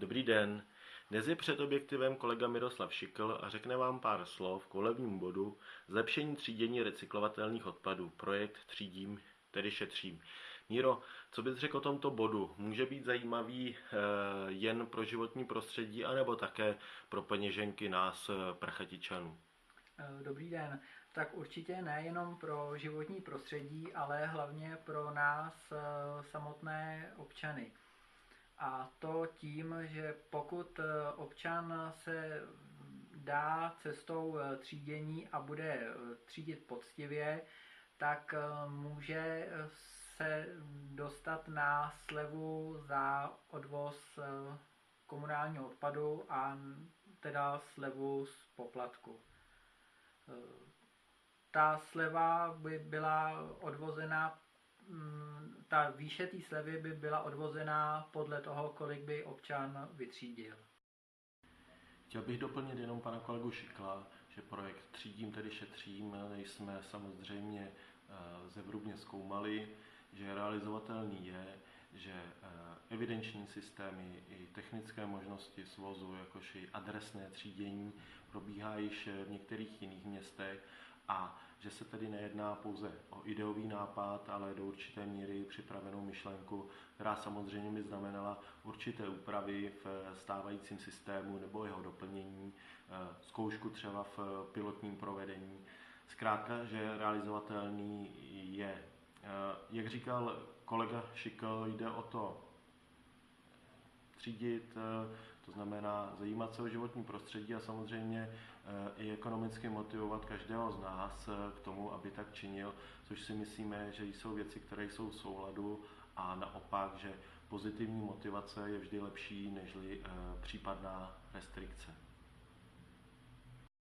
Dobrý den. Dnes je před objektivem kolega Miroslav Šikl a řekne vám pár slov k volebnímu bodu Zlepšení třídění recyklovatelných odpadů. Projekt Třídím, tedy šetřím. Míro, co bys řekl o tomto bodu? Může být zajímavý jen pro životní prostředí, anebo také pro peněženky nás, prachatičanů? Dobrý den. Tak určitě nejenom pro životní prostředí, ale hlavně pro nás samotné občany. A to tím, že pokud občan se dá cestou třídění a bude třídit poctivě, tak může se dostat na slevu za odvoz komunálního odpadu a teda slevu z poplatku. Ta sleva by byla odvozena, ta výše té slevy by byla odvozena podle toho, kolik by občan vytřídil. Chtěl bych doplnit jenom pana kolegu Šikla, že projekt Třídím, tedy šetřím, jsme samozřejmě zevrubně zkoumali, že realizovatelný je, že evidenční systémy i technické možnosti svozu, jakož i adresné třídění probíhá již v některých jiných městech a že se tedy nejedná pouze o ideový nápad, ale do určité míry připravenou myšlenku, která samozřejmě by znamenala určité úpravy v stávajícím systému nebo jeho doplnění, zkoušku třeba v pilotním provedení. Zkrátka, že realizovatelný je. Jak říkal kolega Šikl, jde o to třídit, to znamená zajímat se o životní prostředí a samozřejmě i ekonomicky motivovat každého z nás k tomu, aby tak činil, což si myslíme, že jsou věci, které jsou v souladu a naopak, že pozitivní motivace je vždy lepší než případná restrikce.